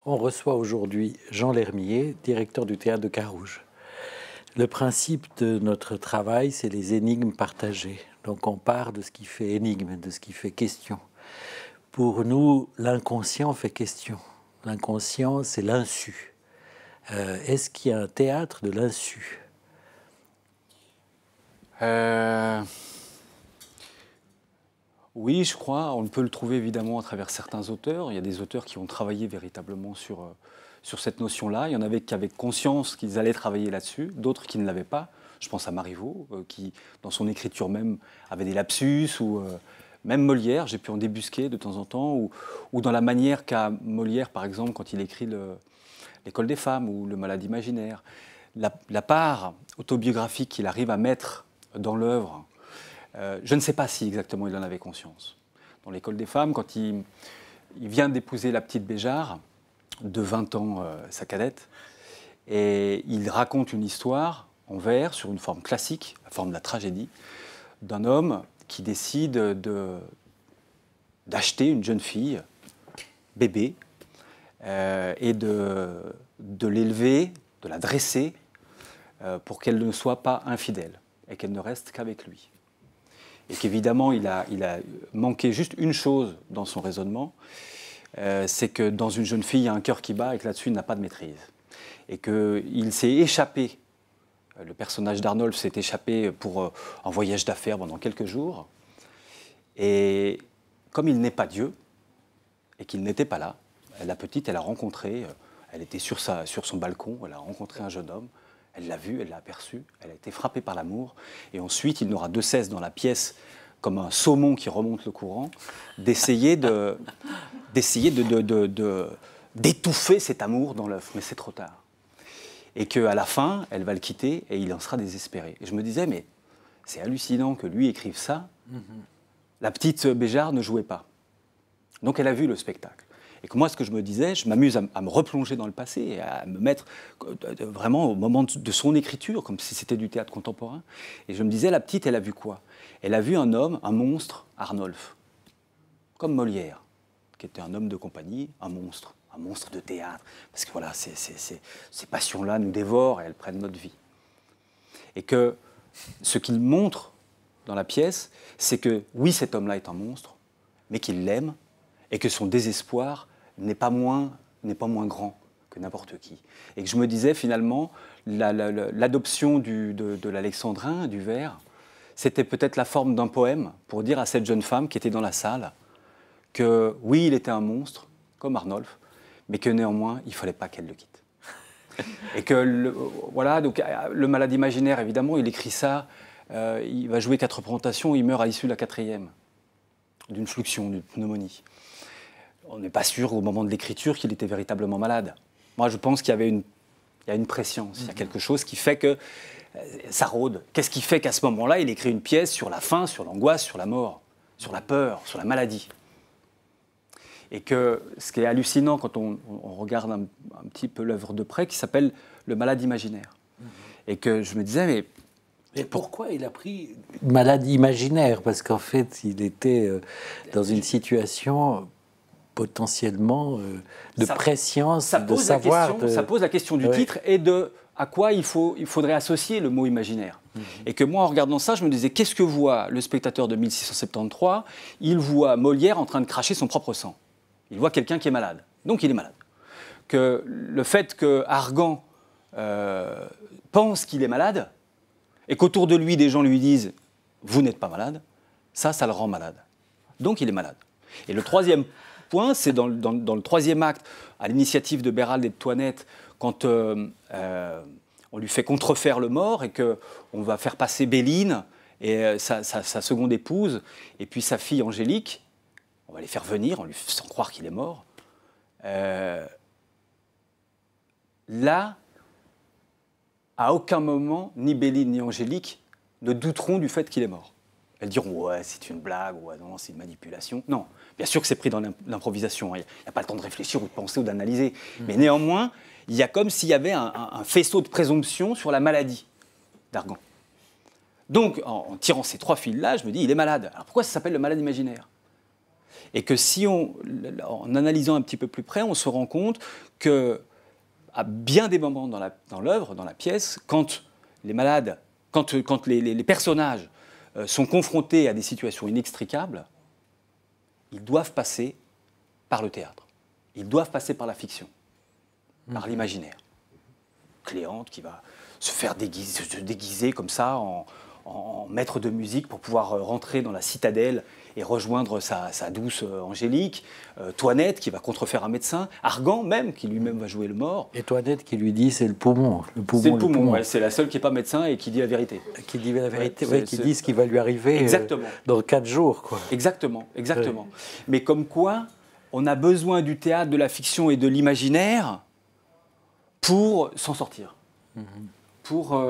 On reçoit aujourd'hui Jean Lermier, directeur du théâtre de Carouge. Le principe de notre travail, c'est les énigmes partagées. Donc on part de ce qui fait énigme, de ce qui fait question. Pour nous, l'inconscient fait question. L'inconscient, c'est l'insu. Est-ce qu'il y a un théâtre de l'insu? Oui, je crois. On peut le trouver évidemment à travers certains auteurs. Il y a des auteurs qui ont travaillé véritablement sur cette notion-là. Il y en avait qui avaient conscience qu'ils allaient travailler là-dessus, d'autres qui ne l'avaient pas. Je pense à Marivaux, qui, dans son écriture même, avait des lapsus, ou même Molière, j'ai pu en débusquer de temps en temps, ou dans la manière qu'a Molière, par exemple, quand il écrit L'École des femmes ou Le Malade imaginaire. La part autobiographique qu'il arrive à mettre dans l'œuvre, je ne sais pas si exactement il en avait conscience. Dans l'École des femmes, quand il vient d'épouser la petite Béjart, de 20 ans, sa cadette, et il raconte une histoire en vers, sur une forme classique, la forme de la tragédie, d'un homme qui décide d'acheter une jeune fille, bébé, et de l'élever, de la dresser, pour qu'elle ne soit pas infidèle, et qu'elle ne reste qu'avec lui. Et qu'évidemment, il a manqué juste une chose dans son raisonnement, c'est que dans une jeune fille, il y a un cœur qui bat et que là-dessus, il n'a pas de maîtrise. Et qu'il s'est échappé, le personnage d'Arnolphe s'est échappé pour un voyage d'affaires pendant quelques jours. Et comme il n'est pas Dieu, et qu'il n'était pas là, la petite, elle a rencontré, elle était sur son balcon, elle a rencontré un jeune homme, elle l'a vu, elle l'a aperçu, elle a été frappée par l'amour, et ensuite il n'aura de cesse dans la pièce, comme un saumon qui remonte le courant, d'essayer d'étouffer cet amour dans l'œuf, mais c'est trop tard. Et qu'à la fin, elle va le quitter et il en sera désespéré. Et je me disais, mais c'est hallucinant que lui écrive ça. La petite Béjart ne jouait pas. Donc elle a vu le spectacle. Et que moi, ce que je me disais, je m'amuse à me replonger dans le passé et à me mettre vraiment au moment de son écriture, comme si c'était du théâtre contemporain. Et je me disais, la petite, elle a vu quoi? Elle a vu un homme, un monstre, Arnolphe, comme Molière, qui était un homme de compagnie, un monstre de théâtre. Parce que voilà, ces passions-là nous dévorent et elles prennent notre vie. Et que ce qu'il montre dans la pièce, c'est que oui, cet homme-là est un monstre, mais qu'il l'aime et que son désespoir n'est pas moins grand que n'importe qui. Et que je me disais finalement, l'adoption de l'alexandrin, du vers, c'était peut-être la forme d'un poème pour dire à cette jeune femme qui était dans la salle que oui, il était un monstre, comme Arnolphe, mais que néanmoins, il ne fallait pas qu'elle le quitte. Et que, voilà, donc le malade imaginaire, évidemment, il écrit ça, il va jouer 4 représentations, il meurt à l'issue de la 4e, d'une fluxion, d'une pneumonie. On n'est pas sûr au moment de l'écriture qu'il était véritablement malade. Moi, je pense qu'il y a une préscience, il y a quelque chose qui fait que ça rôde. Qu'est-ce qui fait qu'à ce moment-là, il écrit une pièce sur la faim, sur l'angoisse, sur la mort, sur la peur, sur la maladie? Et que ce qui est hallucinant quand on regarde un petit peu l'œuvre de près, qui s'appelle Le malade imaginaire. Et que je me disais, mais pourquoi il a pris une maladie imaginaire? Parce qu'en fait, il était dans une situation potentiellement de prescience, de savoir. Ça pose la question du titre et de à quoi il faudrait associer le mot imaginaire. Et que moi, en regardant ça, je me disais, qu'est-ce que voit le spectateur de 1673? Il voit Molière en train de cracher son propre sang. Il voit quelqu'un qui est malade. Donc il est malade. Que le fait que Argan pense qu'il est malade et qu'autour de lui, des gens lui disent « vous n'êtes pas malade », ça le rend malade. Donc il est malade. Et le troisième point, c'est dans le 3e acte, à l'initiative de Bérald et de Toinette, quand on lui fait contrefaire le mort et qu'on va faire passer Béline et sa seconde épouse, et puis sa fille Angélique, on va les faire venir, sans croire qu'il est mort. Là, à aucun moment, ni Béline ni Angélique ne douteront du fait qu'il est mort. Elles diront « ouais, c'est une blague » ou « non, c'est une manipulation ». Non, bien sûr que c'est pris dans l'improvisation. Il n'y a pas le temps de réfléchir ou de penser ou d'analyser. Mais néanmoins, il y a comme s'il y avait un faisceau de présomption sur la maladie d'Argan. Donc, en tirant ces 3 fils-là, je me dis « il est malade ». Alors pourquoi ça s'appelle le malade imaginaire? Et que si en analysant un petit peu plus près, on se rend compte que à bien des moments dans l'œuvre, dans la pièce, quand les malades, quand les personnages sont confrontés à des situations inextricables, ils doivent passer par le théâtre. Ils doivent passer par la fiction, par l'imaginaire. Cléante qui va se déguiser comme ça en maître de musique pour pouvoir rentrer dans la citadelle et rejoindre sa douce Angélique, Toinette qui va contrefaire un médecin, Argan même qui lui-même va jouer le mort. Et Toinette qui lui dit c'est le poumon. C'est le poumon, ouais, c'est la seule qui n'est pas médecin et qui dit la vérité. Qui dit la vérité, ouais, qui dit ce qui va lui arriver dans 4 jours. Quoi. Exactement, exactement. Ouais. Mais comme quoi, on a besoin du théâtre, de la fiction et de l'imaginaire pour s'en sortir, pour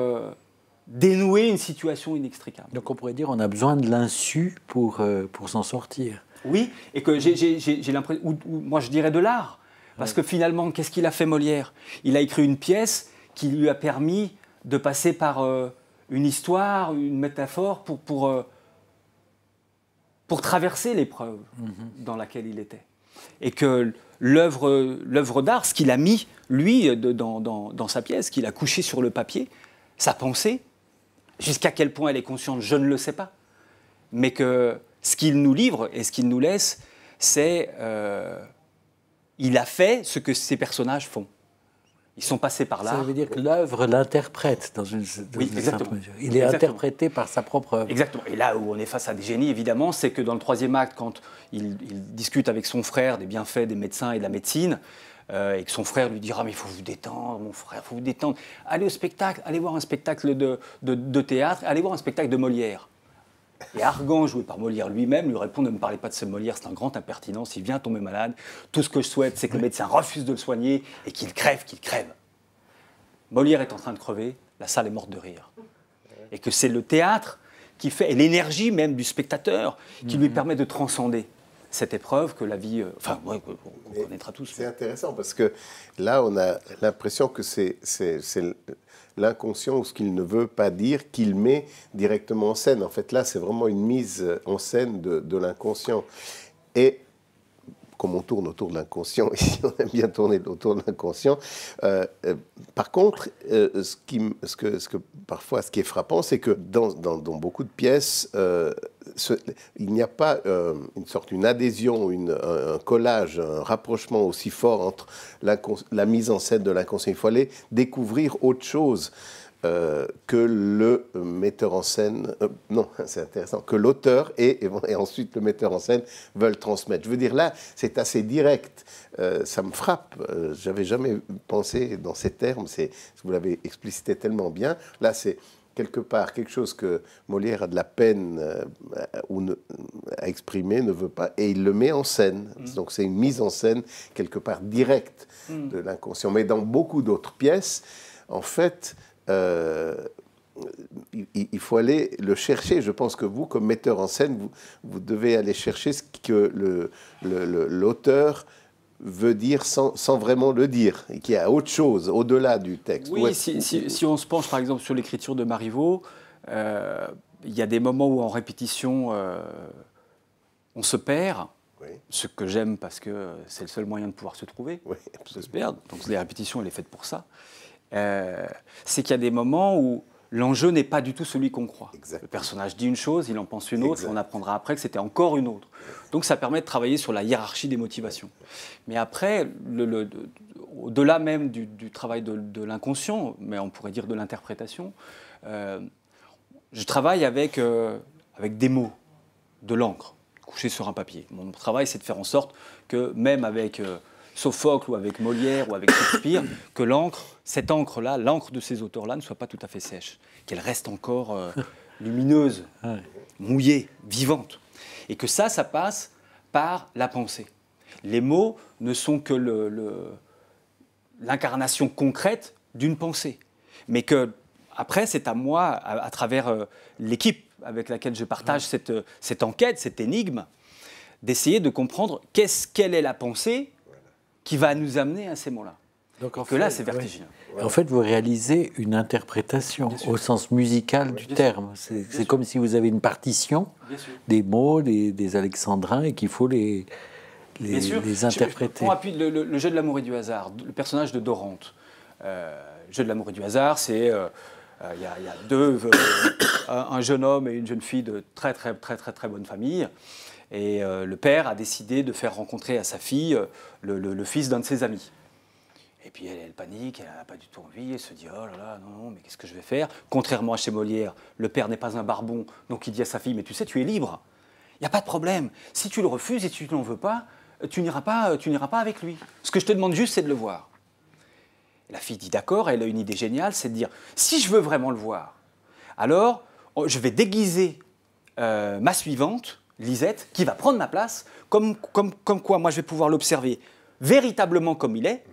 dénouer une situation inextricable. Donc on pourrait dire qu'on a besoin de l'insu pour s'en sortir. Oui, et que j'ai l'impression, moi je dirais de l'art, parce que finalement, qu'est-ce qu'il a fait Molière? Il a écrit une pièce qui lui a permis de passer par une histoire, une métaphore pour traverser l'épreuve dans laquelle il était. Et que l'œuvre d'art, ce qu'il a mis, lui, dans sa pièce, qu'il a couché sur le papier, sa pensée, jusqu'à quel point elle est consciente, je ne le sais pas. Mais que ce qu'il nous livre et ce qu'il nous laisse, c'est... il a fait ce que ces personnages font. Ils sont passés par là. Ça veut dire que l'œuvre l'interprète dans une certaine mesure. Il est interprété par sa propre œuvre. Exactement. Et là où on est face à des génies, évidemment, c'est que dans le 3e acte, quand il discute avec son frère des bienfaits des médecins et de la médecine, et que son frère lui dira « mais il faut vous détendre, mon frère, il faut vous détendre. Allez au spectacle, allez voir un spectacle de théâtre, allez voir un spectacle de Molière. » Et Argan, joué par Molière lui-même, lui répond « ne me parlez pas de ce Molière, c'est un grand impertinent, s'il vient tomber malade, tout ce que je souhaite, c'est que le médecin refuse de le soigner et qu'il crève, qu'il crève. » Molière est en train de crever, la salle est morte de rire. Et que c'est le théâtre qui fait, et l'énergie même du spectateur, qui lui permet de transcender cette épreuve que la vie, qu'on connaîtra tous. C'est intéressant parce que là, on a l'impression que c'est l'inconscient ou ce qu'il ne veut pas dire qu'il met directement en scène. En fait, là, c'est vraiment une mise en scène de l'inconscient. Et comme on tourne autour de l'inconscient, ici on aime bien tourner autour de l'inconscient. Par contre, ce qui est frappant, c'est que dans beaucoup de pièces, il n'y a pas une adhésion, un collage, un rapprochement aussi fort entre la mise en scène de l'inconscient. Il faut aller découvrir autre chose que le metteur en scène, non, c'est intéressant, que l'auteur et ensuite le metteur en scène veulent transmettre. Je veux dire, là, c'est assez direct. Ça me frappe. J'avais jamais pensé dans ces termes. Vous l'avez explicité tellement bien. Là, c'est quelque part quelque chose que Molière a de la peine à exprimer, ne veut pas, et il le met en scène. Donc c'est une mise en scène quelque part directe de l'inconscient. Mais dans beaucoup d'autres pièces, en fait, il faut aller le chercher. Je pense que vous, comme metteur en scène, vous devez aller chercher ce que l'auteur veut dire sans vraiment le dire, et qu'il y a autre chose au-delà du texte. Oui, si on se penche par exemple sur l'écriture de Marivaux, il y a des moments où en répétition, on se perd, ce que j'aime parce que c'est le seul moyen de pouvoir se trouver, se perdre. Donc les répétitions, elle est faite pour ça. C'est qu'il y a des moments où l'enjeu n'est pas du tout celui qu'on croit. Le personnage dit une chose, il en pense une autre, et on apprendra après que c'était encore une autre. Donc ça permet de travailler sur la hiérarchie des motivations. Mais après, au-delà même du travail de l'inconscient, mais on pourrait dire de l'interprétation, je travaille avec des mots, de l'encre, couchée sur un papier. Mon travail, c'est de faire en sorte que même avec Sophocle ou avec Molière ou avec Shakespeare, que l'encre, cette encre-là, l'encre de ces auteurs-là ne soit pas tout à fait sèche, qu'elle reste encore lumineuse, mouillée, vivante. Et que ça passe par la pensée. Les mots ne sont que l'incarnation concrète d'une pensée. Mais que, après, c'est à moi, à travers l'équipe avec laquelle je partage cette enquête, cette énigme, d'essayer de comprendre quelle est la pensée qui va nous amener à ces mots-là. Donc, et que là, c'est vertigineux. En fait, vous réalisez une interprétation au sens musical du terme. C'est comme si vous avez une partition, des mots, des alexandrins, et qu'il faut les interpréter. Pour appuyer le jeu de l'amour et du hasard, le personnage de Dorante. Le jeu de l'amour et du hasard, c'est... Il y a deux, un jeune homme et une jeune fille de très bonne famille. Et le père a décidé de faire rencontrer à sa fille le fils d'un de ses amis. Et puis elle panique, elle n'a pas du tout envie, elle se dit « Oh là là, non, mais qu'est-ce que je vais faire ?» Contrairement à chez Molière, le père n'est pas un barbon, donc il dit à sa fille « Mais tu sais, tu es libre, il n'y a pas de problème. Si tu le refuses et tu n'en veux pas, tu n'iras pas avec lui. Ce que je te demande juste, c'est de le voir. » La fille dit d'accord, elle a une idée géniale, c'est de dire « Si je veux vraiment le voir, alors je vais déguiser ma suivante, Lisette, qui va prendre ma place, comme quoi moi je vais pouvoir l'observer véritablement comme il est,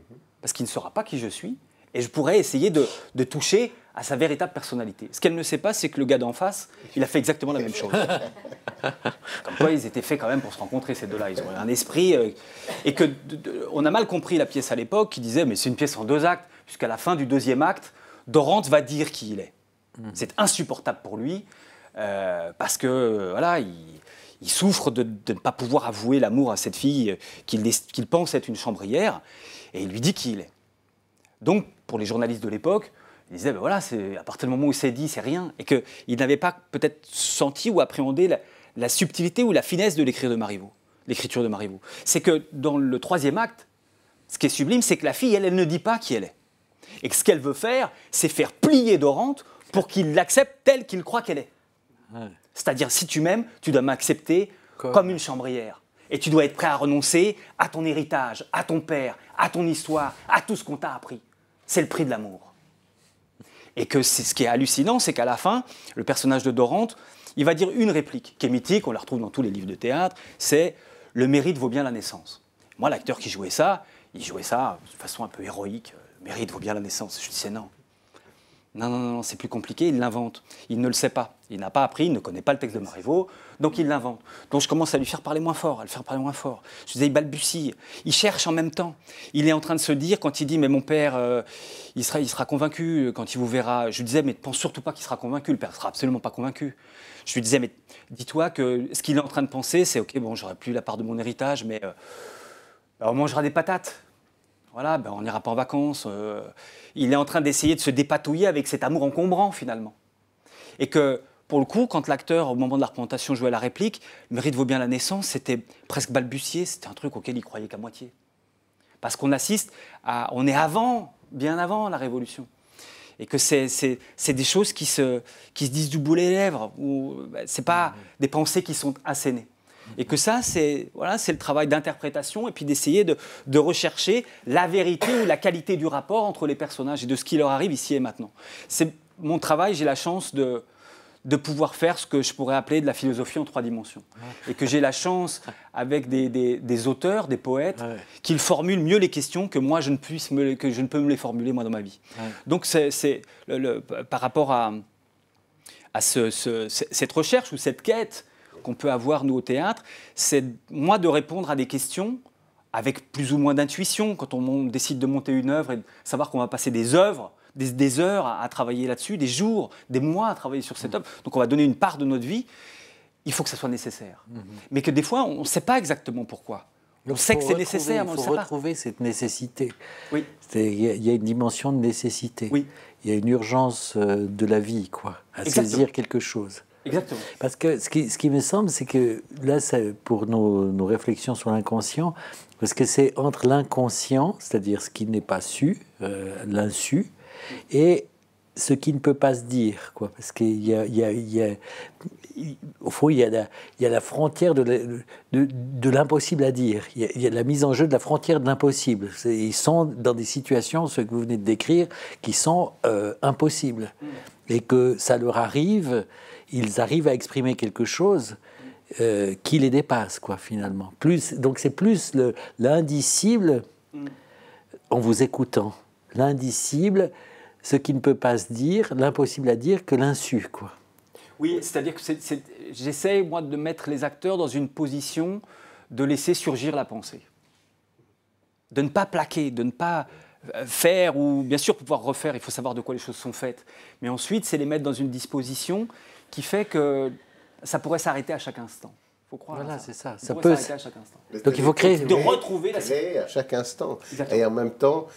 parce qu'il ne saura pas qui je suis, et je pourrais essayer de toucher à sa véritable personnalité. Ce qu'elle ne sait pas, c'est que le gars d'en face, il a fait exactement la même chose. Comme quoi, ils étaient faits quand même pour se rencontrer, ces deux-là. Ils ont un esprit... et que on a mal compris la pièce à l'époque, qui disait, mais c'est une pièce en 2 actes, puisqu'à la fin du 2e acte, Dorante va dire qui il est. C'est insupportable pour lui, parce que, voilà, il souffre de ne pas pouvoir avouer l'amour à cette fille qu'il pense être une chambrière, et il lui dit qui il est. Donc, pour les journalistes de l'époque, ils disaient, ben voilà, à partir du moment où il s'est dit, c'est rien, et qu'il n'avait pas peut-être senti ou appréhendé la subtilité ou la finesse de l'écriture de Marivaux. C'est que dans le 3e acte, ce qui est sublime, c'est que la fille, elle ne dit pas qui elle est. Et que ce qu'elle veut faire, c'est faire plier Dorante pour qu'il l'accepte telle qu'il croit qu'elle est. Ouais. C'est-à-dire, si tu m'aimes, tu dois m'accepter comme une chambrière. Et tu dois être prêt à renoncer à ton héritage, à ton père, à ton histoire, à tout ce qu'on t'a appris. C'est le prix de l'amour. Et que ce qui est hallucinant, c'est qu'à la fin, le personnage de Dorante, il va dire une réplique qui est mythique, on la retrouve dans tous les livres de théâtre, c'est « le mérite vaut bien la naissance ». Moi, l'acteur qui jouait ça, il jouait ça de façon un peu héroïque. « Le mérite vaut bien la naissance ». Je disais non. Non, c'est plus compliqué, il l'invente. Il ne le sait pas. Il n'a pas appris, il ne connaît pas le texte de Marivaux, donc il l'invente. Donc je commence à lui faire parler moins fort, Je disais, il balbutie, il cherche en même temps. Il est en train de se dire, quand il dit, mais mon père, il sera convaincu quand il vous verra. Je lui disais, mais ne pense surtout pas qu'il sera convaincu, le père ne sera absolument pas convaincu. Je lui disais, mais dis-toi que ce qu'il est en train de penser, c'est, ok, bon, j'aurai plus la part de mon héritage, mais on mangera des patates. Voilà, on n'ira pas en vacances. Il est en train d'essayer de se dépatouiller avec cet amour encombrant, finalement. Et que, pour le coup, quand l'acteur, au moment de la représentation, jouait la réplique, « Le mérite vaut bien la naissance », c'était presque balbutié, c'était un truc auquel il croyait qu'à moitié. Parce qu'on assiste on est bien avant la Révolution. Et que c'est des choses qui se disent du bout des lèvres, ce n'est pas des pensées qui sont assénées. Et que ça, c'est le travail d'interprétation et puis d'essayer de rechercher la vérité ou la qualité du rapport entre les personnages et de ce qui leur arrive ici et maintenant. C'est mon travail, j'ai la chance de pouvoir faire ce que je pourrais appeler de la philosophie en 3 dimensions. Et que j'ai la chance, avec des auteurs, des poètes, qu'ils formulent mieux les questions que moi, je ne peux me les formuler moi dans ma vie. Donc, par rapport à cette recherche ou cette quête qu'on peut avoir, nous, au théâtre, c'est moi de répondre à des questions avec plus ou moins d'intuition quand on décide de monter une œuvre et de savoir qu'on va passer des heures à travailler là-dessus, des jours, des mois à travailler sur cette œuvre. Donc on va donner une part de notre vie. Il faut que ça soit nécessaire. Mais que des fois, on ne sait pas exactement pourquoi. On sait que c'est nécessaire, mais on ne sait pas. Il faut retrouver cette nécessité. Oui. Il y a une dimension de nécessité. Oui. Il y a une urgence de la vie, à saisir quelque chose. Exactement. Parce que ce qui me semble, c'est que là, pour nos réflexions sur l'inconscient, parce que c'est entre l'inconscient, c'est-à-dire ce qui n'est pas su, l'insu, et ce qui ne peut pas se dire, parce qu'il y a au fond, il y a la frontière de l'impossible à dire. Il y a la mise en jeu de la frontière de l'impossible. Ils sont dans des situations, ce que vous venez de décrire, qui sont impossibles. Et que ça leur arrive, ils arrivent à exprimer quelque chose qui les dépasse, finalement. Donc c'est plus l'indicible, en vous écoutant, l'indicible, ce qui ne peut pas se dire, l'impossible à dire, que l'insu, Oui, c'est-à-dire que j'essaye, moi, de mettre les acteurs dans une position de laisser surgir la pensée. De ne pas plaquer, de ne pas faire, ou bien sûr, pour pouvoir refaire, il faut savoir de quoi les choses sont faites. Mais ensuite, c'est les mettre dans une disposition qui fait que ça pourrait s'arrêter à chaque instant. Il faut croire Voilà, à ça. c'est ça. Ça Ça pourrait peut. s'arrêter à chaque instant. Donc il faut créer. De retrouver la créer à chaque instant. Exactement. Et en même temps,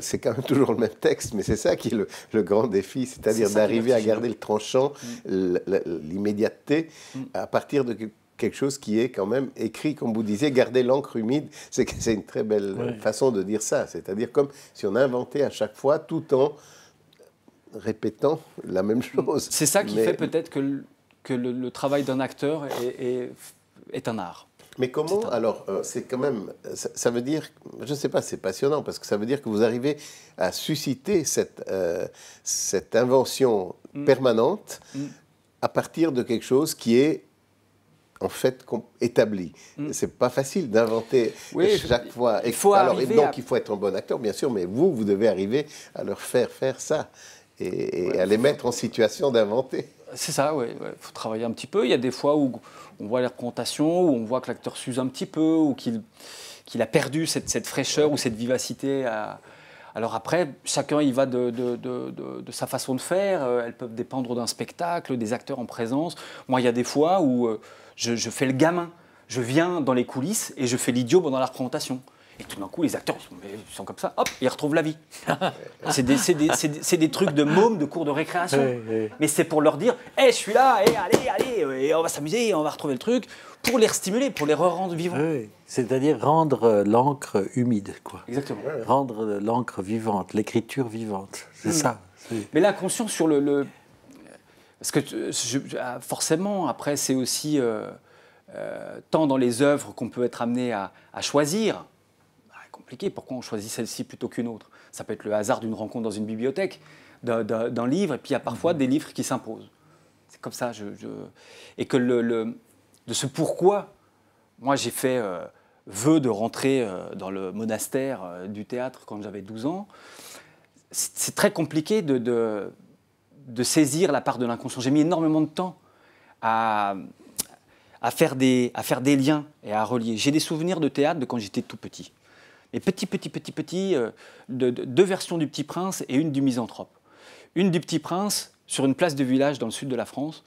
c'est quand même toujours le même texte, mais c'est ça qui est le grand défi, c'est-à-dire C'est ça qui est d'arriver à vertigineux. garder le tranchant, l'immédiateté, à partir de quelque chose qui est quand même écrit, comme vous disiez, garder l'encre humide, c'est une très belle façon de dire ça, c'est-à-dire comme si on inventait à chaque fois tout en répétant la même chose. C'est ça qui fait peut-être que le travail d'un acteur est un art. Mais comment, alors, c'est quand même, ça veut dire, je ne sais pas, c'est passionnant, parce que ça veut dire que vous arrivez à susciter cette invention permanente à partir de quelque chose qui est, en fait, établi. C'est pas facile d'inventer chaque fois. Il faut alors, arriver donc, il faut être un bon acteur, bien sûr, mais vous devez arriver à leur faire ça et à les mettre en situation d'inventer. C'est ça, oui. Il faut travailler un petit peu. Il y a des fois où on voit les représentations, où on voit que l'acteur s'use un petit peu, ou qu'il a perdu cette fraîcheur ou cette vivacité. Alors après, chacun y va de sa façon de faire. Elles peuvent dépendre d'un spectacle, des acteurs en présence. Moi, il y a des fois où je fais le gamin. Je viens dans les coulisses et je fais l'idiot pendant la représentation. Et tout d'un coup, les acteurs ils sont comme ça, hop, ils retrouvent la vie. C'est des trucs de mômes de cours de récréation. Oui. Mais c'est pour leur dire, je suis là, allez, et on va s'amuser, on va retrouver le truc, pour les stimuler, pour les rendre vivants. Oui. C'est-à-dire rendre l'encre humide, quoi. Exactement. Rendre l'encre vivante, l'écriture vivante. C'est ça. Mais l'inconscient sur parce que forcément, après, c'est aussi tant dans les œuvres qu'on peut être amené à choisir. Compliqué, pourquoi on choisit celle-ci plutôt qu'une autre? Ça peut être le hasard d'une rencontre dans une bibliothèque, d'un livre, et puis il y a parfois des livres qui s'imposent. C'est comme ça. Et que de ce pourquoi, moi j'ai fait vœu de rentrer dans le monastère du théâtre quand j'avais 12 ans. C'est très compliqué de saisir la part de l'inconscient. J'ai mis énormément de temps à faire des liens et à relier. J'ai des souvenirs de théâtre de quand j'étais tout petit. Et petit, deux versions du Petit Prince et une du Misanthrope. Une du Petit Prince sur une place de village dans le sud de la France,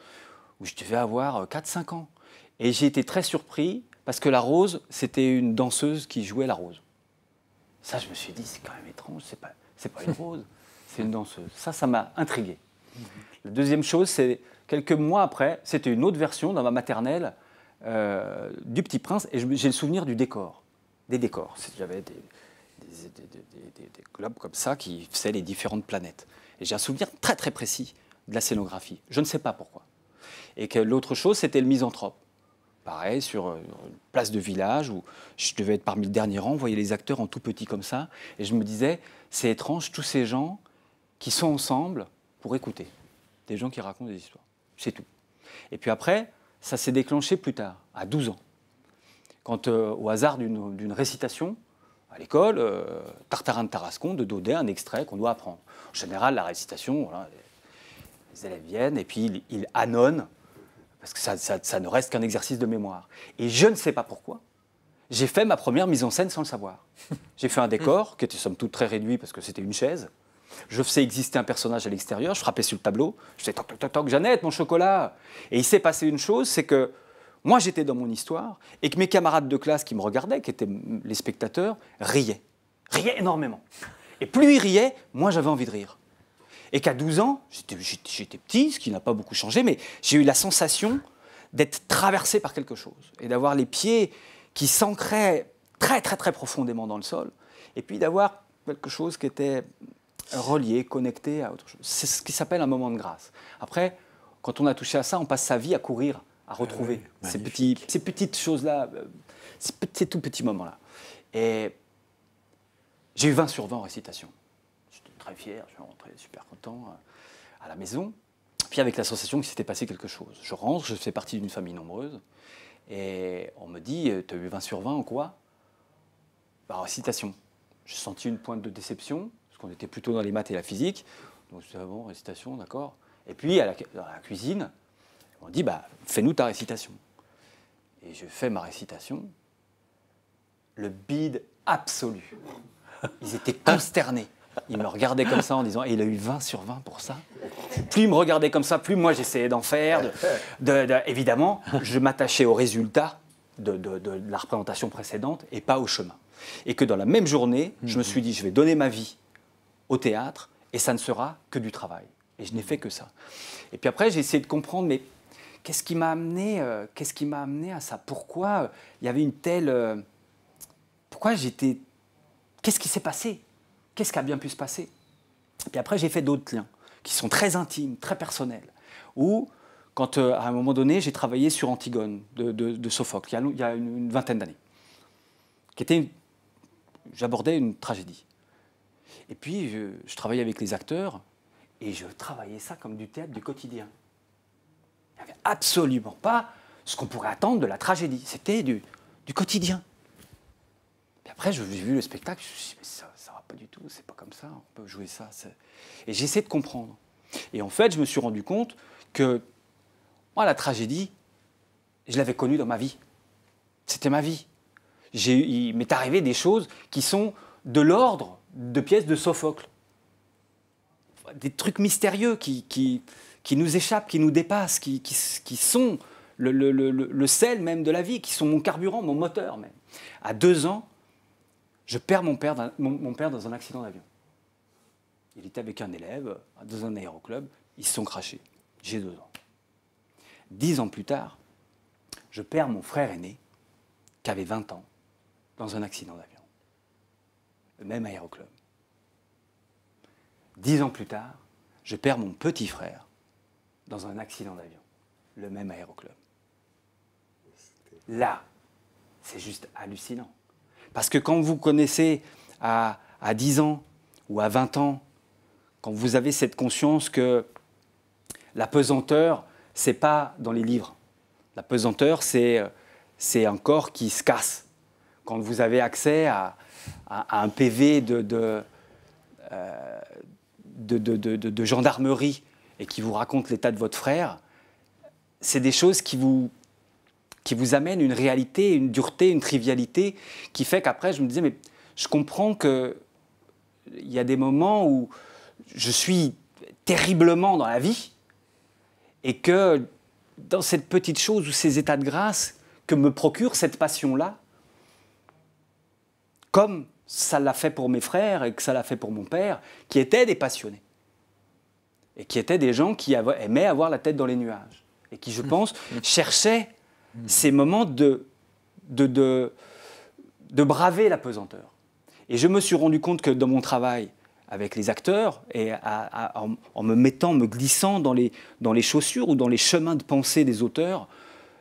où je devais avoir 4-5 ans. Et j'ai été très surpris, parce que la Rose, c'était une danseuse qui jouait la Rose. Ça, je me suis dit, c'est quand même étrange, c'est pas une Rose, c'est une danseuse. Ça m'a intrigué. La deuxième chose, c'est quelques mois après, c'était une autre version dans ma maternelle du Petit Prince, et j'ai le souvenir du décor. Des décors. J'avais des globes comme ça qui faisaient les différentes planètes. Et j'ai un souvenir très très précis de la scénographie. Je ne sais pas pourquoi. Et que l'autre chose, c'était le Misanthrope. Pareil, sur une place de village où je devais être parmi le dernier rang, on voyait les acteurs en tout petit comme ça. Et je me disais, c'est étrange, tous ces gens qui sont ensemble pour écouter. Des gens qui racontent des histoires. C'est tout. Et puis après, ça s'est déclenché plus tard, à 12 ans. Quand, au hasard d'une récitation, à l'école, Tartarin de Tarascon, de Daudet, un extrait qu'on doit apprendre. En général, la récitation, voilà, les élèves viennent et puis ils annonnent, parce que ça ne reste qu'un exercice de mémoire. Et je ne sais pas pourquoi, j'ai fait ma première mise en scène sans le savoir. J'ai fait un décor qui était somme toute très réduit parce que c'était une chaise. Je faisais exister un personnage à l'extérieur, je frappais sur le tableau, je faisais toc, toc, toc, Jeannette, mon chocolat. Et il s'est passé une chose, c'est que moi, j'étais dans mon histoire et que mes camarades de classe qui me regardaient, qui étaient les spectateurs, riaient énormément. Et plus ils riaient, moins j'avais envie de rire. Et qu'à 12 ans, j'étais petit, ce qui n'a pas beaucoup changé, mais j'ai eu la sensation d'être traversé par quelque chose et d'avoir les pieds qui s'ancraient très, très, très profondément dans le sol et puis d'avoir quelque chose qui était relié, connecté à autre chose. C'est ce qui s'appelle un moment de grâce. Après, quand on a touché à ça, on passe sa vie à courir, à retrouver ces petites choses-là, ces tout petits moments-là. Et j'ai eu 20 sur 20 en récitation. J'étais très fier, je suis rentré super content à la maison. Puis avec la sensation qu'il s'était passé quelque chose. Je rentre, je fais partie d'une famille nombreuse. Et on me dit, tu as eu 20 sur 20 en quoi? En récitation. J'ai senti une pointe de déception, parce qu'on était plutôt dans les maths et la physique. Donc je dis, ah bon, récitation, d'accord. Et puis, dans la cuisine, on dit, fais-nous ta récitation. Et je fais ma récitation. Le bide absolu. Ils étaient consternés. Ils me regardaient comme ça en disant « il a eu 20 sur 20 pour ça ?» Plus ils me regardaient comme ça, plus moi j'essayais d'en faire. Évidemment, je m'attachais au résultat de la représentation précédente et pas au chemin. Et que dans la même journée, je me suis dit « je vais donner ma vie au théâtre et ça ne sera que du travail. » Et je n'ai fait que ça. Et puis après, j'ai essayé de comprendre, mais qu'est-ce qui m'a amené à ça? Pourquoi il y avait une telle... pourquoi j'étais... Qu'est-ce qui s'est passé? Qu'est-ce qui a bien pu se passer? Et puis après, j'ai fait d'autres liens qui sont très intimes, très personnels. Où, quand à un moment donné, j'ai travaillé sur Antigone de Sophocle, il y a une vingtaine d'années. J'abordais une tragédie. Et puis, je travaillais avec les acteurs et je travaillais ça comme du théâtre du quotidien. Il n'y avait absolument pas ce qu'on pourrait attendre de la tragédie. C'était du quotidien. Et après, j'ai vu le spectacle, je me suis dit, mais ça va pas du tout, c'est pas comme ça, on peut jouer ça. Et j'ai essayé de comprendre. Et en fait, je me suis rendu compte que moi, la tragédie, je l'avais connue dans ma vie. C'était ma vie. Il m'est arrivé des choses qui sont de l'ordre de pièces de Sophocle. Des trucs mystérieux qui nous échappent, qui nous dépassent, qui sont le sel même de la vie, qui sont mon carburant, mon moteur même. À 2 ans, je perds mon père dans un accident d'avion. Il était avec un élève dans un aéroclub, ils se sont crashés. J'ai 2 ans. 10 ans plus tard, je perds mon frère aîné, qui avait 20 ans, dans un accident d'avion. Le même aéroclub. 10 ans plus tard, je perds mon petit frère dans un accident d'avion. Le même aéroclub. Là, c'est juste hallucinant. Parce que quand vous connaissez à 10 ans ou à 20 ans, quand vous avez cette conscience que la pesanteur, c'est pas dans les livres. La pesanteur, c'est un corps qui se casse. Quand vous avez accès à un PV de gendarmerie et qui vous raconte l'état de votre frère, c'est des choses qui vous amènent une réalité, une dureté, une trivialité qui fait qu'après, je me disais, mais je comprends qu'il y a des moments où je suis terriblement dans la vie et que dans cette petite chose ou ces états de grâce que me procure cette passion-là, comme ça l'a fait pour mes frères et que ça l'a fait pour mon père, qui étaient des passionnés et qui étaient des gens qui aimaient avoir la tête dans les nuages et qui, je pense, cherchaient ces moments de braver la pesanteur. Et je me suis rendu compte que dans mon travail avec les acteurs et en me glissant dans les chaussures ou dans les chemins de pensée des auteurs,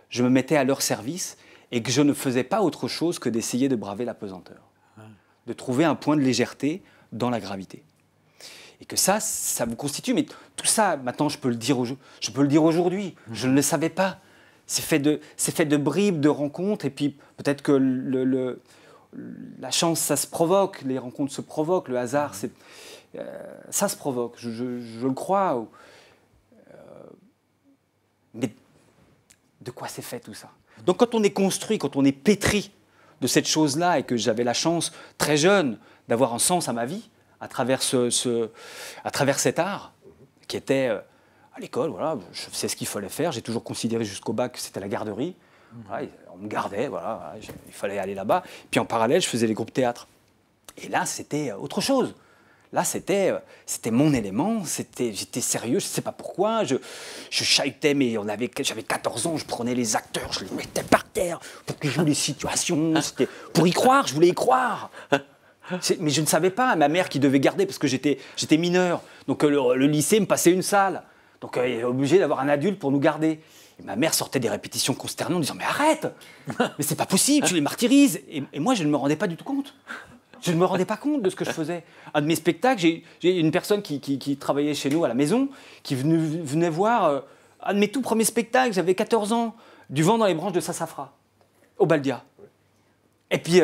je me mettais à leur service et que je ne faisais pas autre chose que d'essayer de braver la pesanteur, de trouver un point de légèreté dans la gravité. Et que ça vous constitue, mais tout ça, maintenant, je peux le dire aujourd'hui, je ne le savais pas. C'est fait de bribes, de rencontres, et puis peut-être que la chance, ça se provoque, les rencontres se provoquent, le hasard, ça se provoque, je le crois. Mais de quoi c'est fait tout ça? Donc quand on est construit, quand on est pétri de cette chose-là, et que j'avais la chance, très jeune, d'avoir un sens à ma vie, à travers cet art, qui était... à l'école, voilà, je sais ce qu'il fallait faire. J'ai toujours considéré jusqu'au bac que c'était la garderie. Voilà, on me gardait, voilà, il fallait aller là-bas. Puis en parallèle, je faisais les groupes théâtre. Et là, c'était autre chose. Là, c'était mon élément. J'étais sérieux, je ne sais pas pourquoi. Je chahutais, mais j'avais 14 ans, je prenais les acteurs, je les mettais par terre pour qu'ils jouent les situations. Pour y croire, je voulais y croire. Mais je ne savais pas. Ma mère qui devait garder parce que j'étais mineur. Donc le lycée me passait une salle. Donc elle est obligée d'avoir un adulte pour nous garder. Et ma mère sortait des répétitions consternantes en disant « Mais arrête! Mais c'est pas possible, tu les martyrises !» Et moi, je ne me rendais pas du tout compte. Je ne me rendais pas compte de ce que je faisais. Un de mes spectacles, j'ai une personne qui travaillait chez nous à la maison, qui venait voir un de mes tout premiers spectacles, j'avais 14 ans, Du vent dans les branches de Sassafras, au Baldia. Et puis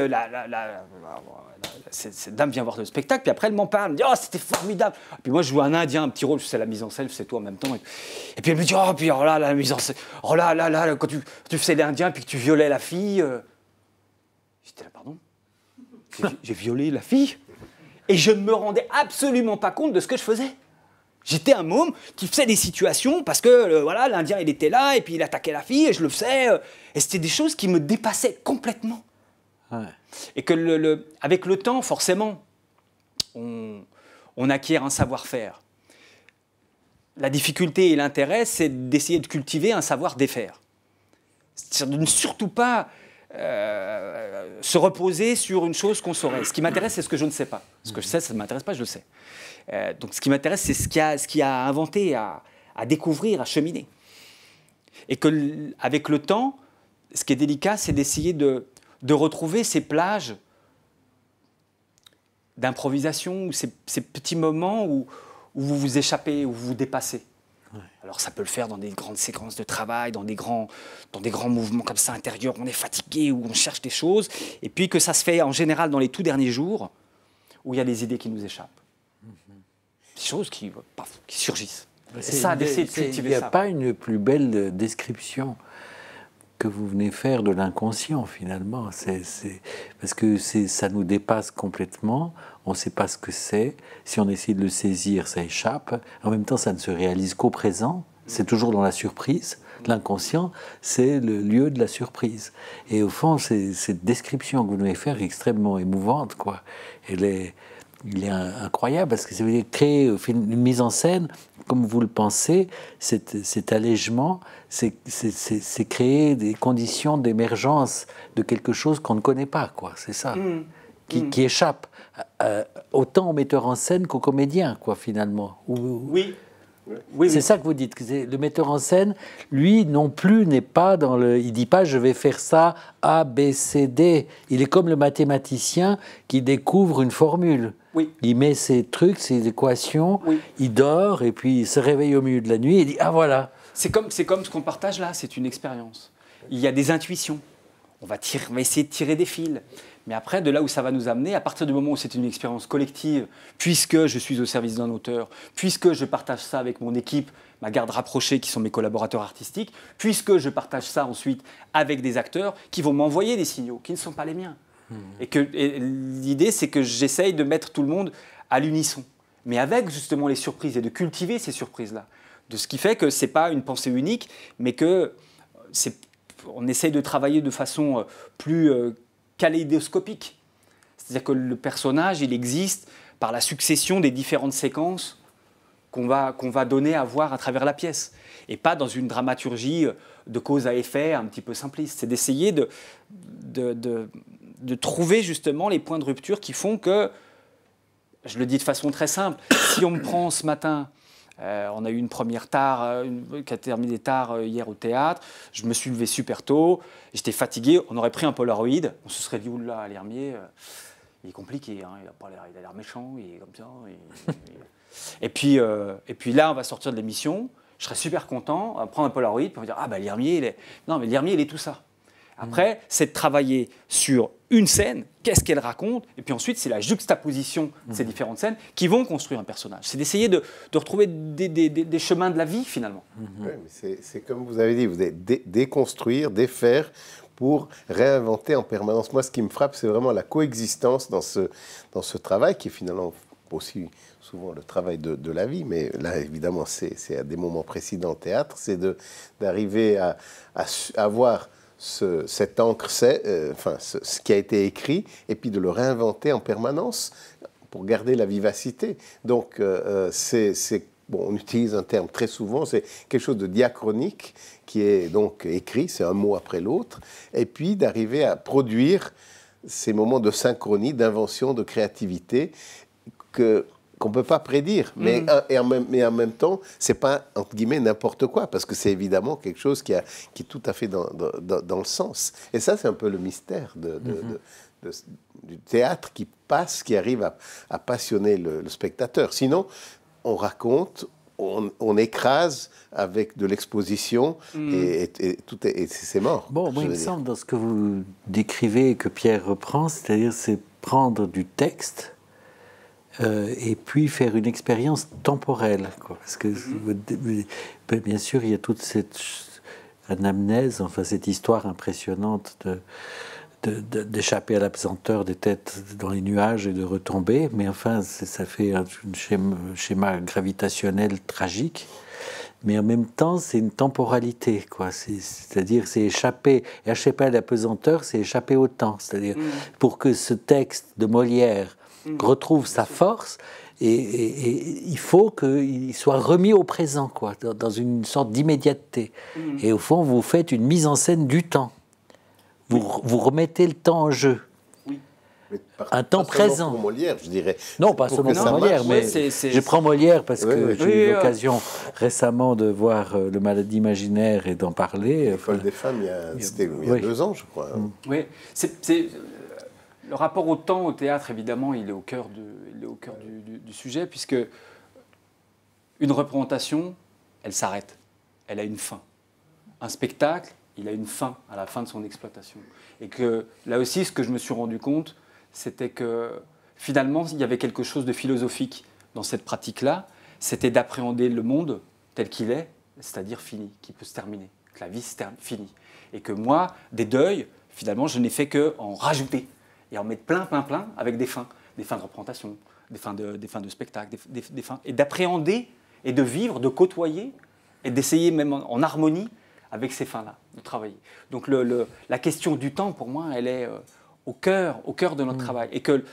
cette dame vient voir le spectacle, puis après elle m'en parle, elle me dit « Oh, c'était formidable !» Puis moi je joue un Indien, un petit rôle, je fais la mise en scène, je fais tout en même temps. Et puis elle me dit « Oh, puis alors là, la mise en scène, oh là, quand tu faisais l'Indien, puis que tu violais la fille... J'étais là, pardon ? J'ai violé la fille ? Et je ne me rendais absolument pas compte de ce que je faisais. J'étais un môme qui faisait des situations parce que voilà, l'Indien il était là et puis il attaquait la fille et je le faisais. Et c'était des choses qui me dépassaient complètement. Ouais. Et que avec le temps, forcément, on acquiert un savoir-faire. La difficulté et l'intérêt, c'est d'essayer de cultiver un savoir défaire. C'est-à-dire de ne surtout pas se reposer sur une chose qu'on saurait. Ce qui m'intéresse, c'est ce que je ne sais pas. Ce que je sais, ça ne m'intéresse pas, je le sais. Donc ce qui m'intéresse, c'est ce qu'il y a à inventer, à découvrir, à cheminer. Et qu'avec le temps, ce qui est délicat, c'est d'essayer de retrouver ces plages d'improvisation, ou ces petits moments où vous vous échappez, où vous vous dépassez. Ouais. Alors ça peut le faire dans des grandes séquences de travail, dans des grands mouvements comme ça intérieurs, on est fatigué, où on cherche des choses, et puis que ça se fait en général dans les tout derniers jours, où il y a des idées qui nous échappent. Des choses qui surgissent. C'est ça, d'essayer de cultiver ça. Il n'y a pas une plus belle description que vous venez faire de l'inconscient, finalement. Parce que ça nous dépasse complètement, on ne sait pas ce que c'est. Si on essaie de le saisir, ça échappe. En même temps, ça ne se réalise qu'au présent. C'est toujours dans la surprise. L'inconscient, c'est le lieu de la surprise. Et au fond, cette description que vous venez faire est extrêmement émouvante, quoi. Il est incroyable, parce que ça veut dire créer une mise en scène, comme vous le pensez, cet allègement, c'est créer des conditions d'émergence de quelque chose qu'on ne connaît pas, quoi. C'est ça, qui échappe autant au metteur en scène qu'au comédien, quoi, finalement. Oui. C'est ça que vous dites. Le metteur en scène, lui non plus, n'est pas dans le... Il ne dit pas « je vais faire ça, A, B, C, D ». Il est comme le mathématicien qui découvre une formule. Oui. Il met ses trucs, ses équations, il dort, et puis il se réveille au milieu de la nuit et dit « ah voilà ». C'est comme ce qu'on partage là, c'est une expérience. Il y a des intuitions. On va essayer de tirer des fils. Mais après, de là où ça va nous amener, à partir du moment où c'est une expérience collective, puisque je suis au service d'un auteur, puisque je partage ça avec mon équipe, ma garde rapprochée, qui sont mes collaborateurs artistiques, puisque je partage ça ensuite avec des acteurs qui vont m'envoyer des signaux qui ne sont pas les miens. Et l'idée, c'est que j'essaye de mettre tout le monde à l'unisson, mais avec justement les surprises et de cultiver ces surprises-là. De ce qui fait que ce n'est pas une pensée unique, mais qu'on essaye de travailler de façon plus kaléidoscopique. C'est-à-dire que le personnage, il existe par la succession des différentes séquences qu'on va donner à voir à travers la pièce, et pas dans une dramaturgie de cause à effet un petit peu simpliste. C'est d'essayer de trouver justement les points de rupture qui font que, je le dis de façon très simple, si on me prend ce matin, on a eu une première tard, qui a terminé tard hier au théâtre, je me suis levé super tôt, j'étais fatigué, on aurait pris un Polaroid, on se serait dit, oula, Lhermier, il est compliqué, hein, il a l'air méchant, il est comme ça. Et puis là, on va sortir de l'émission, je serais super content, on va prendre un Polaroid, puis on va dire, ah ben Lhermier, non mais Lhermier, il est tout ça. Après, c'est de travailler sur une scène, qu'est-ce qu'elle raconte, et puis ensuite, c'est la juxtaposition de ces différentes scènes qui vont construire un personnage. C'est d'essayer de retrouver des chemins de la vie, finalement. Oui, mais c'est comme vous avez dit, vous allez déconstruire, défaire, pour réinventer en permanence. Moi, ce qui me frappe, c'est vraiment la coexistence dans ce travail, qui est finalement aussi souvent le travail de la vie, mais là, évidemment, c'est à des moments précis dans le théâtre, c'est d'arriver à avoir cette encre, ce qui a été écrit, et puis de le réinventer en permanence pour garder la vivacité. Donc, bon, on utilise un terme très souvent, c'est quelque chose de diachronique qui est donc écrit, c'est un mot après l'autre, et puis d'arriver à produire ces moments de synchronie, d'invention, de créativité qu'on ne peut pas prédire, mais en même temps, ce n'est pas, entre guillemets, n'importe quoi, parce que c'est évidemment quelque chose qui est tout à fait dans le sens. Et ça, c'est un peu le mystère du théâtre qui arrive à passionner le spectateur. Sinon, on raconte, on écrase avec de l'exposition, et c'est mort. Bon, moi, il me semble, dans ce que vous décrivez et que Pierre reprend, c'est-à-dire c'est prendre du texte et puis faire une expérience temporelle, quoi. Parce que, bien sûr, il y a toute cette anamnèse, enfin cette histoire impressionnante d'échapper à l'apesanteur des têtes dans les nuages et de retomber, mais enfin, ça fait un schéma gravitationnel tragique. Mais en même temps, c'est une temporalité, quoi. C'est-à-dire, c'est échapper à l'apesanteur, c'est échapper au temps. C'est-à-dire, pour que ce texte de Molière retrouve sa force, et il faut qu'il soit remis au présent, quoi, dans une sorte d'immédiateté. Et au fond, vous faites une mise en scène du temps. Vous remettez le temps en jeu. Un temps présent. Pour Molière, je dirais. Non, pas seulement pour Molière, mais je prends Molière parce que j'ai eu l'occasion récemment de voir Le Malade imaginaire et d'en parler. L'école des femmes, c'était il y a 2 ans, je crois. Oui, le rapport au temps, au théâtre, évidemment, il est au cœur du sujet, puisque une représentation, elle s'arrête, elle a une fin. Un spectacle, il a une fin à la fin de son exploitation. Et que là aussi, ce que je me suis rendu compte, c'était que finalement, il y avait quelque chose de philosophique dans cette pratique-là, c'était d'appréhender le monde tel qu'il est, c'est-à-dire fini, qui peut se terminer, que la vie se finit. Et que moi, des deuils, finalement, je n'ai fait qu'en rajouter et en mettre plein, avec des fins de représentation, des fins de spectacle, des fins, et d'appréhender et de vivre, de côtoyer, et d'essayer même en harmonie avec ces fins-là, de travailler. Donc la question du temps, pour moi, elle est au cœur de notre travail. Et que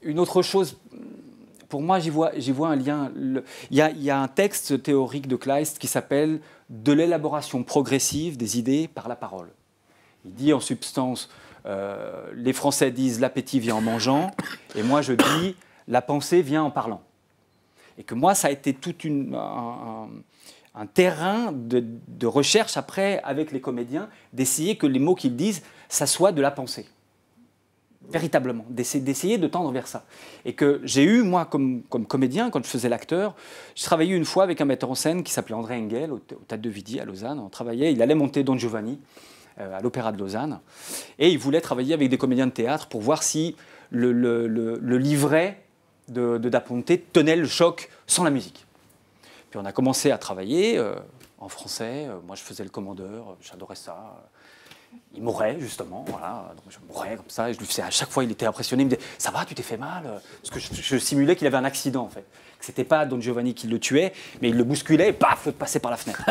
une autre chose, pour moi, j'y vois un lien. Il y a un texte théorique de Kleist qui s'appelle « De l'élaboration progressive des idées par la parole ». Il dit en substance, les Français disent « l'appétit vient en mangeant » et moi je dis « la pensée vient en parlant ». Et que moi, ça a été tout un terrain de recherche après, avec les comédiens, d'essayer que les mots qu'ils disent, ça soit de la pensée. Véritablement, d'essayer de tendre vers ça. Et que j'ai eu, moi, comme comédien, quand je faisais l'acteur, je travaillais une fois avec un metteur en scène qui s'appelait André Engel, au Théâtre de Vidy, à Lausanne. On travaillait, il allait monter Don Giovanni à l'Opéra de Lausanne. Et il voulait travailler avec des comédiens de théâtre pour voir si le livret de Da Ponte tenait le choc sans la musique. Puis on a commencé à travailler en français. Moi, je faisais le commandeur, j'adorais ça. Il mourait, justement, voilà. Donc je mourais comme ça, et je lui faisais, à chaque fois, il était impressionné, il me disait « ça va, tu t'es fait mal ?» Parce que je simulais qu'il avait un accident, en fait. Que c'était pas Don Giovanni qui le tuait, mais il le bousculait, et paf, il passait par la fenêtre.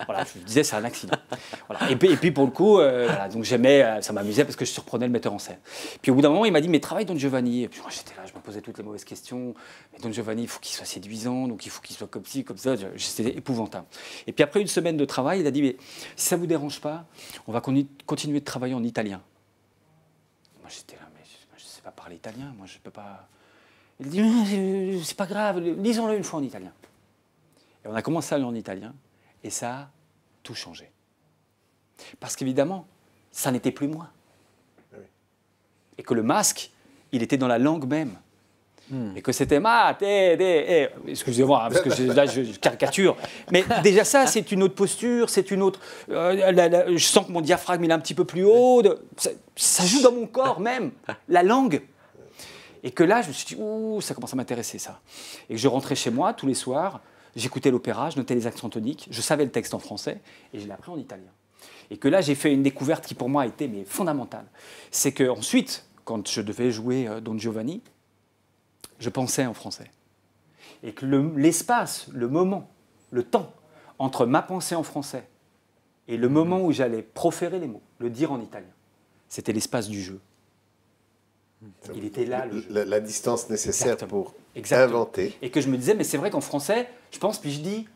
Voilà, je lui disais « c'est un accident ». Voilà. Et puis, pour le coup, voilà, donc j'aimais, ça m'amusait parce que je surprenais le metteur en scène. Puis au bout d'un moment, il m'a dit « mais travaille Don Giovanni ». Et puis moi, j'étais là, je me posais toutes les mauvaises questions. Mais Don Giovanni, il faut qu'il soit séduisant, donc il faut qu'il soit comme ci, comme ça. C'était épouvantable. Et puis après une semaine de travail, il a dit « mais si ça ne vous dérange pas, on va continuer de travailler en italien ». Moi, j'étais là, mais je ne sais pas parler italien, moi, je ne peux pas... Il dit, c'est pas grave, lisons-le une fois en italien. Et on a commencé à lire en italien, et ça a tout changé. Parce qu'évidemment, ça n'était plus moi. Oui. Et que le masque, il était dans la langue même. Et que c'était excusez-moi, hein, parce que là, je caricature. Mais déjà ça, c'est une autre posture, c'est une autre... je sens que mon diaphragme, il est un petit peu plus haut. Ça joue dans mon corps même, la langue. Et que là, je me suis dit, ouh, ça commence à m'intéresser, ça. Et que je rentrais chez moi tous les soirs, j'écoutais l'opéra, je notais les accents toniques, je savais le texte en français, et je l'ai appris en italien. Et que là, j'ai fait une découverte qui, pour moi, a été fondamentale. C'est qu'ensuite, quand je devais jouer Don Giovanni, je pensais en français. Et que l'espace, le moment, le temps, entre ma pensée en français et le moment où j'allais proférer les mots, le dire en italien, c'était l'espace du jeu. Il était là, le jeu. La distance nécessaire. Exactement. Pour inventer. Et que je me disais, mais c'est vrai qu'en français, je pense, puis je dis,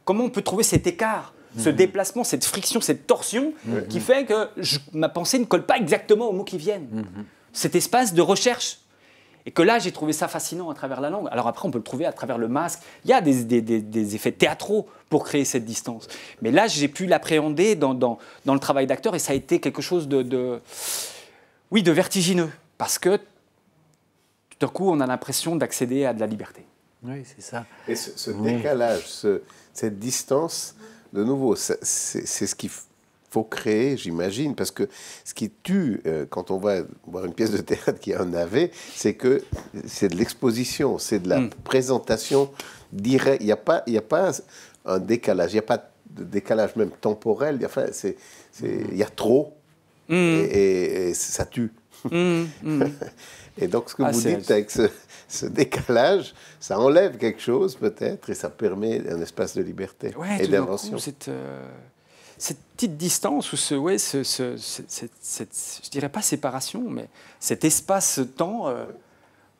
comment on peut trouver cet écart, ce déplacement, cette friction, cette torsion qui fait que ma pensée ne colle pas exactement aux mots qui viennent. Cet espace de recherche. Et que là, j'ai trouvé ça fascinant à travers la langue. Alors après, on peut le trouver à travers le masque. Il y a des effets théâtraux pour créer cette distance. Mais là, j'ai pu l'appréhender dans le travail d'acteur, et ça a été quelque chose de vertigineux. Parce que tout d'un coup, on a l'impression d'accéder à de la liberté. Oui, c'est ça. Et ce décalage, cette distance, de nouveau, c'est ce qu'il faut créer, j'imagine, parce que ce qui tue quand on va voir une pièce de théâtre qui en avait, c'est que c'est de l'exposition, c'est de la présentation directe. Il n'y a pas un décalage, il n'y a pas de décalage même temporel, il y a trop. et ça tue. Et donc, ce que vous dites avec ce décalage, ça enlève quelque chose peut-être et ça permet un espace de liberté et d'invention. Cette petite distance, ou je dirais pas séparation, mais cet espace-temps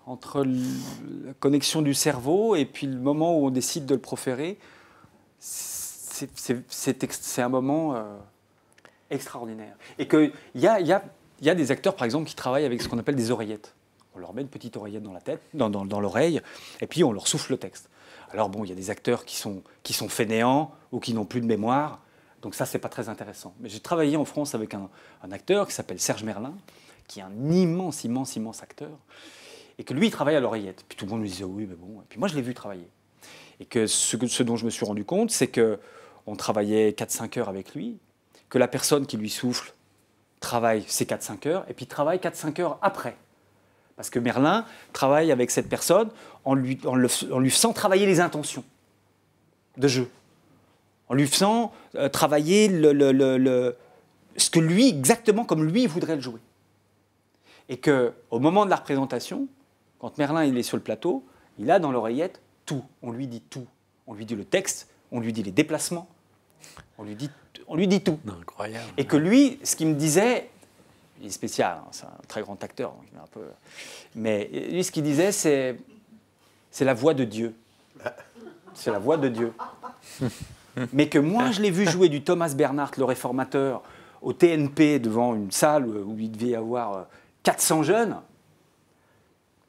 entre la connexion du cerveau et puis le moment où on décide de le proférer, c'est un moment extraordinaire. Et qu'il y a des acteurs, par exemple, qui travaillent avec ce qu'on appelle des oreillettes. On leur met une petite oreillette dans la tête, dans l'oreille, et puis on leur souffle le texte. Alors bon, il y a des acteurs qui sont fainéants ou qui n'ont plus de mémoire. Donc ça, c'est pas très intéressant. Mais j'ai travaillé en France avec un acteur qui s'appelle Serge Merlin, qui est un immense acteur, et que lui, il travaille à l'oreillette. Puis tout le monde me disait oui, mais bon. Et puis moi, je l'ai vu travailler. Et que ce dont je me suis rendu compte, c'est qu'on travaillait 4-5 heures avec lui, que la personne qui lui souffle travaille ces 4-5 heures, et puis travaille 4-5 heures après. Parce que Merlin travaille avec cette personne en lui faisant travailler les intentions de jeu. En lui faisant travailler ce que lui, exactement comme lui, voudrait le jouer. Et qu'au moment de la représentation, quand Merlin il est sur le plateau, il a dans l'oreillette tout. On lui dit tout. On lui dit le texte, on lui dit les déplacements, on lui dit tout. Incroyable. Et que lui, ce qu'il me disait, il est spécial, hein, c'est un très grand acteur, donc il est un peu... mais lui, ce qu'il disait, c'est la voix de Dieu. C'est la voix de Dieu. Mais que moi, je l'ai vu jouer du Thomas Bernhardt, le réformateur, au TNP, devant une salle où il devait y avoir 400 jeunes.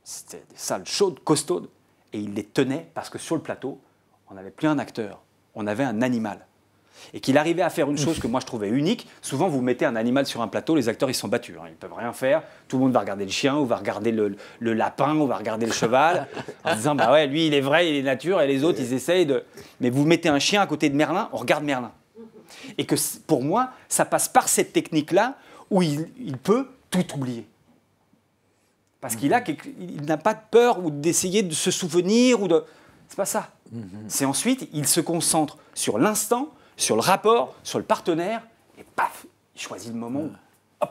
C'était des salles chaudes, costaudes. Et il les tenait parce que sur le plateau, on n'avait plus un acteur, on avait un animal. Et qu'il arrivait à faire une chose que moi je trouvais unique. Souvent, vous mettez un animal sur un plateau, les acteurs ils sont battus, hein, ils ne peuvent rien faire. Tout le monde va regarder le chien, ou va regarder le lapin, ou va regarder le cheval, en disant bah ouais, lui il est vrai, il est nature, et les autres ils essayent de. Mais vous mettez un chien à côté de Merlin, on regarde Merlin. Et que pour moi, ça passe par cette technique-là où il peut tout oublier. Parce qu'il n'a pas de peur ou d'essayer de se souvenir ou de. C'est pas ça. C'est ensuite, il se concentre sur l'instant, sur le rapport, sur le partenaire, et paf, il choisit le moment où, hop,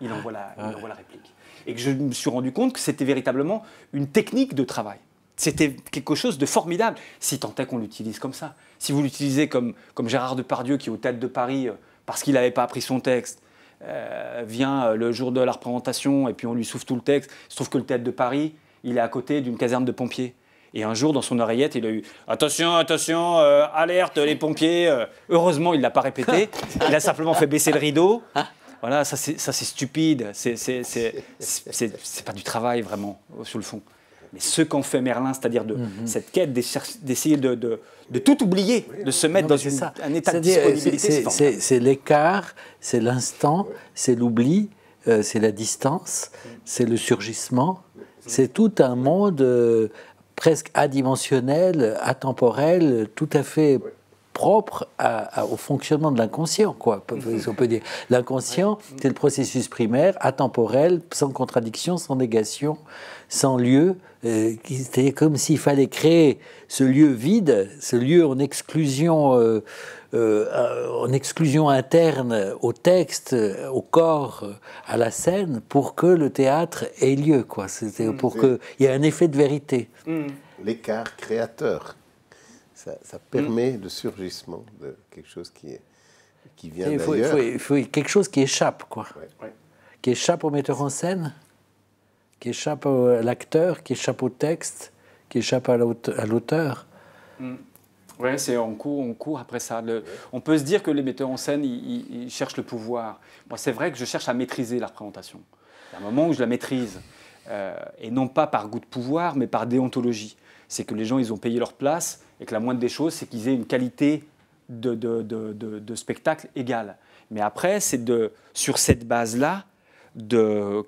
il envoie la réplique. Et que je me suis rendu compte que c'était véritablement une technique de travail. C'était quelque chose de formidable, si tant est qu'on l'utilise comme ça. Si vous l'utilisez comme Gérard Depardieu, qui est au Théâtre de Paris, parce qu'il n'avait pas appris son texte, vient le jour de la représentation, et puis on lui souffle tout le texte. Il se trouve que le Théâtre de Paris, il est à côté d'une caserne de pompiers. Et un jour, dans son oreillette, il a eu « Attention, attention, alerte, les pompiers !» Heureusement, il ne l'a pas répété. Il a simplement fait baisser le rideau. Voilà, ça c'est stupide. C'est pas du travail, vraiment, sur le fond. Mais ce qu'en fait Merlin, c'est-à-dire cette quête d'essayer de tout oublier, de se mettre dans un état de disponibilité. C'est l'écart, c'est l'instant, c'est l'oubli, c'est la distance, c'est le surgissement. C'est tout un monde... presque adimensionnel, atemporel, tout à fait propre au fonctionnement de l'inconscient, quoi. On peut dire. L'inconscient, c'est le processus primaire, atemporel, sans contradiction, sans négation, sans lieu. C'était comme s'il fallait créer ce lieu vide, ce lieu en exclusion interne au texte, au corps, à la scène, pour que le théâtre ait lieu, quoi. C'était pour qu'il y ait un effet de vérité. L'écart créateur, ça permet le surgissement de quelque chose qui vient d'ailleurs. Il faut quelque chose qui échappe, quoi. Ouais. Qui échappe au metteur en scène, qui échappe à l'acteur, qui échappe au texte, qui échappe à l'auteur. Oui, on court après ça. On peut se dire que les metteurs en scène, ils cherchent le pouvoir. Moi, c'est vrai que je cherche à maîtriser la représentation. Il y a un moment où je la maîtrise, et non pas par goût de pouvoir, mais par déontologie. C'est que les gens, ils ont payé leur place, et que la moindre des choses, c'est qu'ils aient une qualité de spectacle égale. Mais après, c'est sur cette base-là,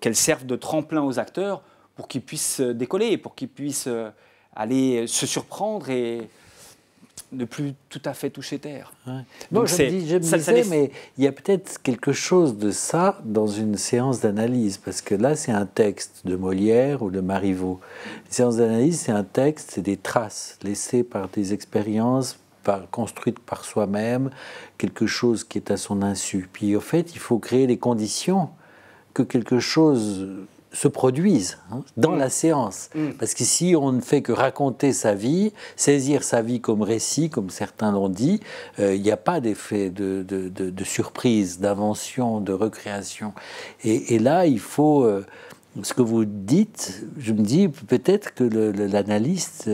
qu'elle serve de tremplin aux acteurs pour qu'ils puissent décoller, pour qu'ils puissent aller se surprendre et ne plus tout à fait toucher terre. Ouais. Bon, je me disais, mais il y a peut-être quelque chose de ça dans une séance d'analyse, parce que là, c'est un texte de Molière ou de Marivaux. Une séance d'analyse, c'est un texte, c'est des traces laissées par des expériences, construite par soi-même, quelque chose qui est à son insu. Puis au fait, il faut créer les conditions que quelque chose se produise dans la séance. Parce que si on ne fait que raconter sa vie, saisir sa vie comme récit, comme certains l'ont dit, il n'y a pas d'effet de surprise, d'invention, de recréation. Et là, il faut... ce que vous dites, je me dis peut-être que l'analyste,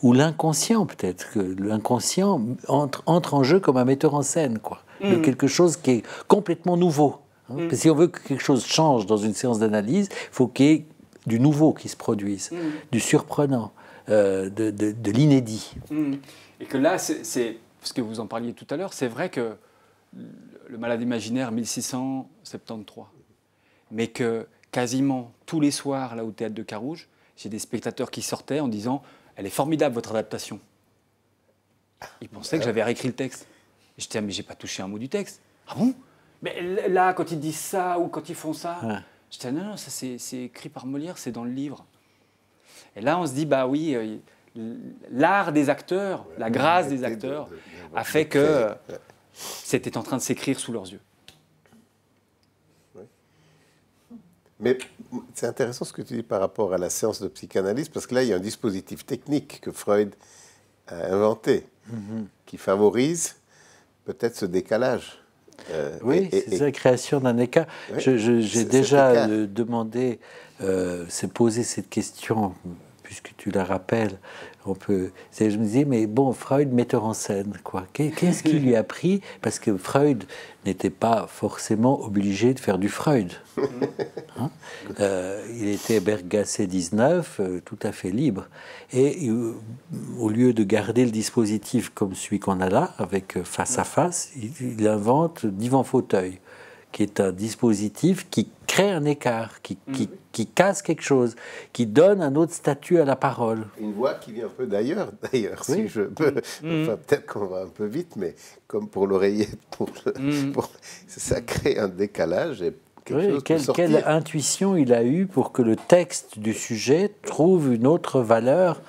ou l'inconscient peut-être, que l'inconscient entre en jeu comme un metteur en scène, quoi, de quelque chose qui est complètement nouveau. Parce que si on veut que quelque chose change dans une séance d'analyse, il faut qu'il y ait du nouveau qui se produise, du surprenant, de l'inédit. Et que là, c'est parce que vous en parliez tout à l'heure, c'est vrai que le Malade imaginaire 1673, mais que quasiment tous les soirs, là au Théâtre de Carouge, j'ai des spectateurs qui sortaient en disant « Elle est formidable, votre adaptation ». Ils pensaient que j'avais réécrit le texte. Et j'étais « Mais j'ai pas touché un mot du texte ». « Ah bon ? Mais là, quand ils disent ça ou quand ils font ça… Ouais. » J'étais « Non, ça c'est écrit par Molière, c'est dans le livre. » Et là, on se dit « Bah oui, l'art des acteurs, la grâce des acteurs a fait que c'était en train de s'écrire sous leurs yeux. » Mais c'est intéressant ce que tu dis par rapport à la séance de psychanalyse, parce que là, il y a un dispositif technique que Freud a inventé, qui favorise peut-être ce décalage. Oui, c'est la création d'un écart. Oui, j'ai déjà demandé, c'est posé cette question, puisque tu la rappelles. Je me disais, mais bon, Freud, metteur en scène, quoi. Qu'est-ce qui lui a pris? Parce que Freud n'était pas forcément obligé de faire du Freud. Il était Bergasse 19, tout à fait libre. Et au lieu de garder le dispositif comme celui qu'on a là, avec face à face, il invente divan-fauteuil, qui est un dispositif qui crée un écart, qui casse quelque chose, qui donne un autre statut à la parole. Une voix qui vient un peu d'ailleurs, si je peux. Enfin, peut-être qu'on va un peu vite, mais comme pour l'oreillette, ça crée un décalage et quelque chose peut sortir. Quelle intuition il a eu pour que le texte du sujet trouve une autre valeur.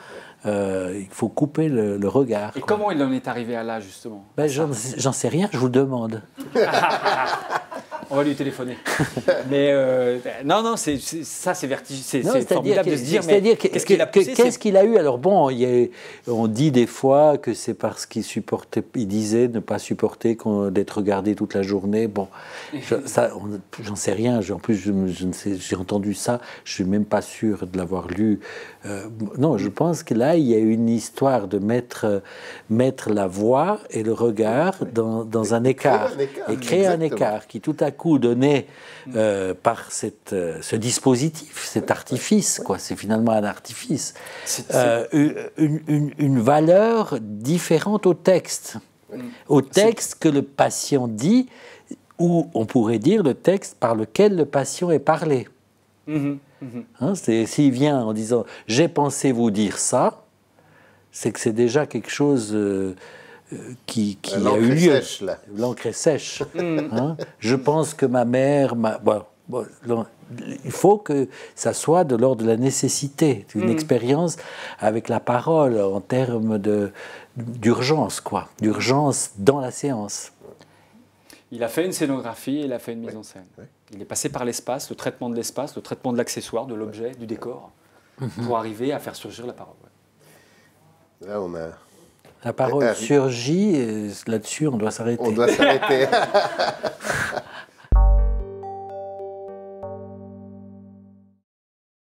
Il faut couper le regard. Et comment il en est arrivé à là, justement? J'en sais rien, je vous le demande. On va lui téléphoner. Mais non, c'est formidable de se dire, mais qu'est-ce qu'il a poussé? Qu'est-ce qu'il a eu? Alors bon, on dit des fois que c'est parce qu'il supportait, il disait ne pas supporter d'être regardé toute la journée. Bon, j'en sais rien. En plus, j'ai entendu ça, je suis même pas sûr de l'avoir lu. Non, je pense que là, il y a une histoire de mettre la voix et le regard dans un écart. Et créer un écart qui tout à coup donné par ce dispositif, cet artifice, quoi. C'est finalement un artifice, une valeur différente au texte que le patient dit, ou on pourrait dire le texte par lequel le patient est parlé. S'il vient en disant « j'ai pensé vous dire ça », c'est que c'est déjà quelque chose qui a eu lieu. L'encre est sèche. Je pense que ma mère... il faut que ça soit de l'ordre de la nécessité, d'une expérience avec la parole en termes d'urgence, quoi. D'urgence dans la séance. Il a fait une scénographie, il a fait une mise en scène. Il est passé par l'espace, le traitement de l'espace, le traitement de l'accessoire, de l'objet, du décor, pour arriver à faire surgir la parole. Là, on a... La parole surgit, et là-dessus, on doit s'arrêter. On doit s'arrêter.